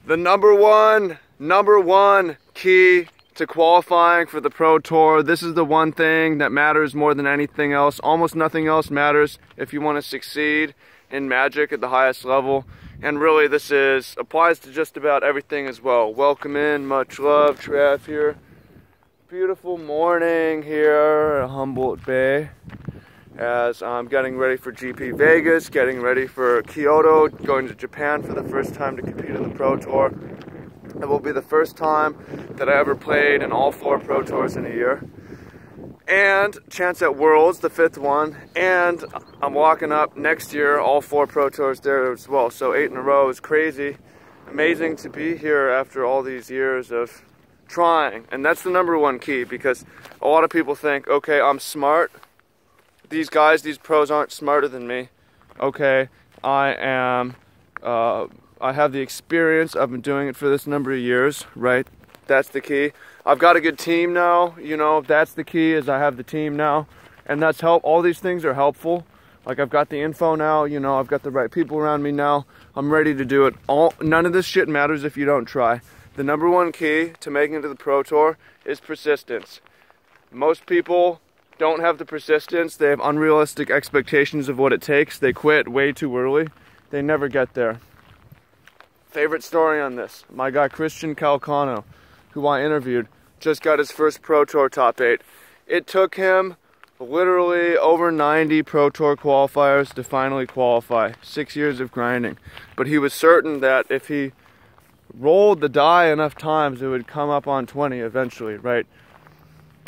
The number one key to qualifying for the Pro Tour. This is the one thing that matters more than anything else. Almost nothing else matters if you want to succeed in Magic at the highest level. And really this applies to just about everything as well. Welcome in, much love, Trav here. Beautiful morning here at Humboldt Bay as I'm getting ready for GP Vegas, getting ready for Kyoto, going to Japan for the first time to compete in the Pro Tour. It will be the first time that I ever played in all 4 Pro Tours in a year. And chance at Worlds, the 5th one, and I'm locking up next year all 4 Pro Tours there as well. So 8 in a row is crazy. Amazing to be here after all these years of trying. And that's the number one key, because a lot of people think, okay, I'm smart. These guys, these pros aren't smarter than me. Okay, I have the experience. I've been doing it for this number of years, right? That's the key. I've got a good team now, you know, that's the key, is I have the team now. And that's all these things are helpful. Like, I've got the info now, you know, I've got the right people around me now. I'm ready to do it. None of this shit matters if you don't try. The number one key to making it to the Pro Tour is persistence. Most people don't have the persistence. They have unrealistic expectations of what it takes. They quit way too early. They never get there. Favorite story on this, my guy Christian Calcano, who I interviewed, just got his first Pro Tour top 8. It took him literally over 90 Pro Tour qualifiers to finally qualify. 6 years of grinding. But he was certain that if he rolled the die enough times, it would come up on 20 eventually, right?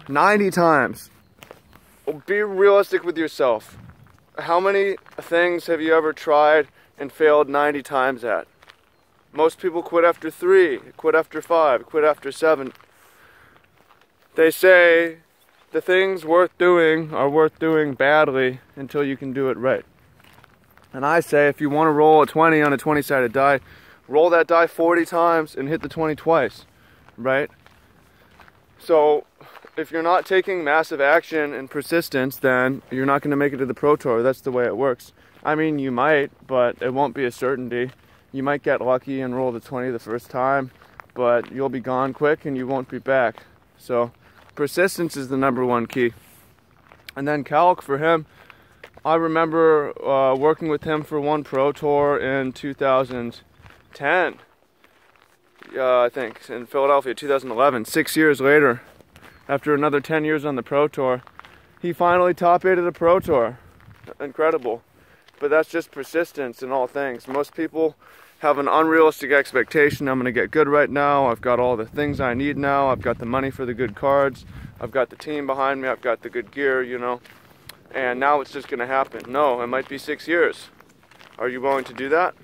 90 times. Be realistic with yourself. How many things have you ever tried and failed 90 times at? Most people quit after 3, quit after 5, quit after 7. They say the things worth doing are worth doing badly until you can do it right. And I say, if you want to roll a 20 on a 20-sided die, roll that die 40 times and hit the 20 twice, right? So if you're not taking massive action and persistence, then you're not going to make it to the Pro Tour. That's the way it works. I mean, you might, but it won't be a certainty. You might get lucky and roll the 20 the first time, but you'll be gone quick and you won't be back. So persistence is the number one key. And then Calc, for him, I remember working with him for one Pro Tour in 2010, I think, in Philadelphia, 2011. 6 years later, after another 10 years on the Pro Tour, he finally top 8 at a Pro Tour. Incredible. But that's just persistence in all things. Most people have an unrealistic expectation. I'm going to get good right now. I've got all the things I need now. I've got the money for the good cards. I've got the team behind me. I've got the good gear, you know. And now it's just going to happen. No, it might be 6 years. Are you willing to do that?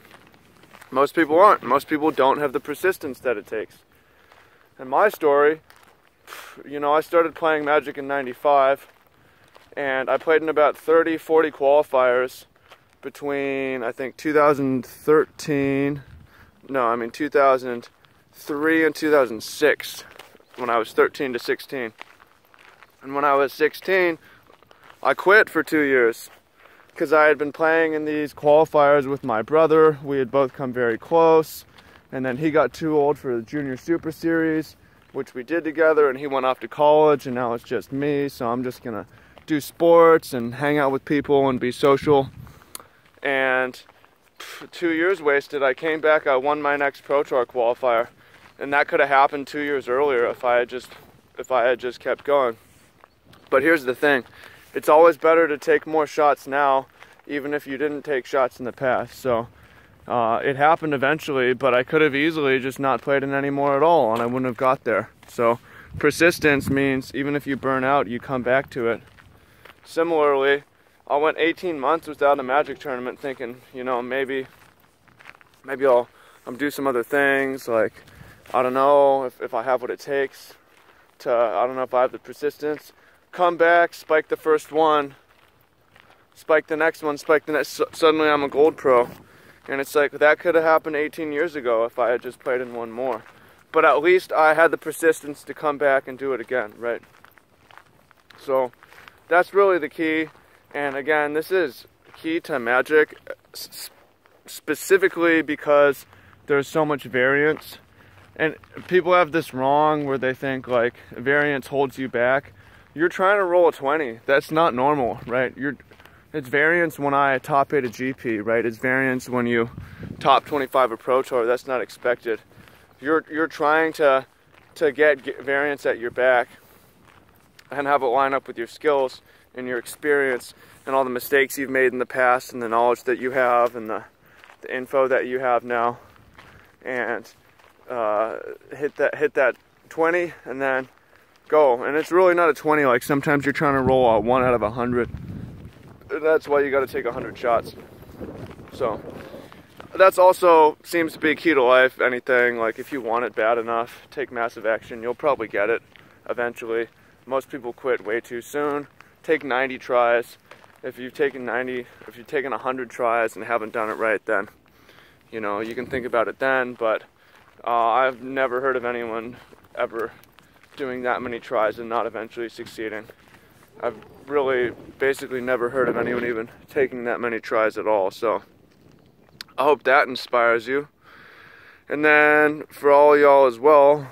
Most people aren't. Most people don't have the persistence that it takes. And my story, you know, I started playing Magic in '95. And I played in about 30, 40 qualifiers between, I think, 2003 and 2006, when I was 13 to 16. And when I was 16, I quit for 2 years because I had been playing in these qualifiers with my brother. We had both come very close, and then he got too old for the Junior Super Series, which we did together, and he went off to college, and now it's just me, so I'm just gonna do sports and hang out with people and be social. And 2 years wasted. I came back, I won my next Pro Tour qualifier, and that could have happened 2 years earlier if I had just kept going. But here's the thing, it's always better to take more shots now, even if you didn't take shots in the past. So it happened eventually, but I could have easily just not played in any more at all, and I wouldn't have got there. So persistence means even if you burn out, you come back to it. Similarly, I went 18 months without a Magic tournament thinking, you know, maybe I'll do some other things, like, I don't know if I have what it takes to, I don't know if I have the persistence. Come back, spike the first one, spike the next one, spike the next, suddenly I'm a gold pro. And it's like, that could have happened 18 years ago if I had just played in one more. But at least I had the persistence to come back and do it again, right? So that's really the key. And again, this is key to Magic, specifically because there's so much variance. And people have this wrong where they think like variance holds you back. You're trying to roll a 20. That's not normal, right? It's variance when I top 8 a GP, right? It's variance when you top 25 a Pro Tour. That's not expected. You're trying to get variance at your back and have it line up with your skills and your experience and all the mistakes you've made in the past and the knowledge that you have and the info that you have now, and hit that 20 and then go. And it's really not a 20. Like sometimes you're trying to roll a 1 out of 100. That's why you got to take 100 shots. So that's also seems to be key to life. Anything, like if you want it bad enough, take massive action. You'll probably get it eventually. Most people quit way too soon. Take 90 tries. If you've taken 100 tries and haven't done it right, then you know you can think about it then. But I've never heard of anyone ever doing that many tries and not eventually succeeding. I've really basically never heard of anyone even taking that many tries at all. So I hope that inspires you. And then for all y'all as well,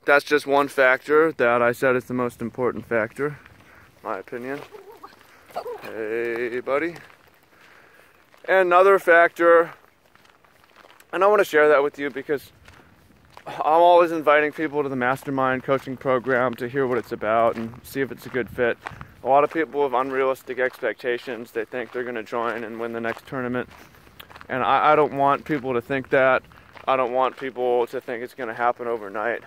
that's just one factor that I said is the most important factor, my opinion. Hey, buddy. And another factor, and I want to share that with you because I'm always inviting people to the Mastermind coaching program to hear what it's about and see if it's a good fit. A lot of people have unrealistic expectations. They think they're going to join and win the next tournament. And I don't want people to think that. I don't want people to think it's going to happen overnight.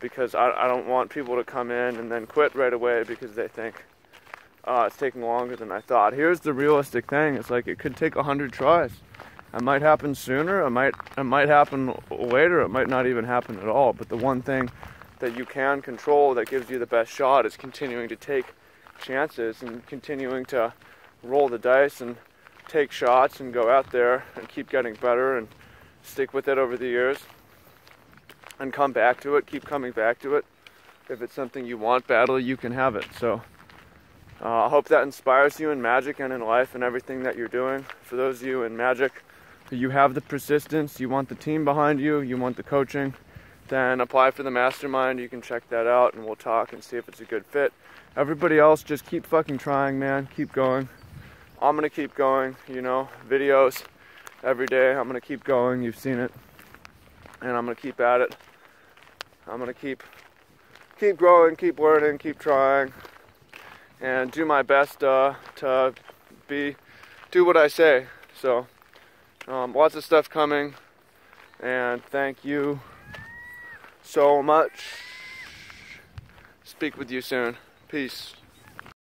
Because I don't want people to come in and then quit right away because they think it's taking longer than I thought. Here's the realistic thing. It's like it could take 100 tries. It might happen sooner, it might happen later, it might not even happen at all. But the one thing that you can control that gives you the best shot is continuing to take chances and continuing to roll the dice and take shots and go out there and keep getting better and stick with it over the years and come back to it, keep coming back to it. If it's something you want badly, you can have it. So I hope that inspires you in Magic and in life and everything that you're doing. For those of you in Magic, you have the persistence, you want the team behind you, you want the coaching, then apply for the Mastermind. You can check that out and we'll talk and see if it's a good fit. Everybody else, just keep fucking trying, man. Keep going. I'm gonna keep going, you know, videos every day. I'm gonna keep going, you've seen it. And I'm gonna keep at it. I'm gonna keep growing, keep learning, keep trying, and do my best to do what I say. So lots of stuff coming, and thank you so much. Speak with you soon. Peace.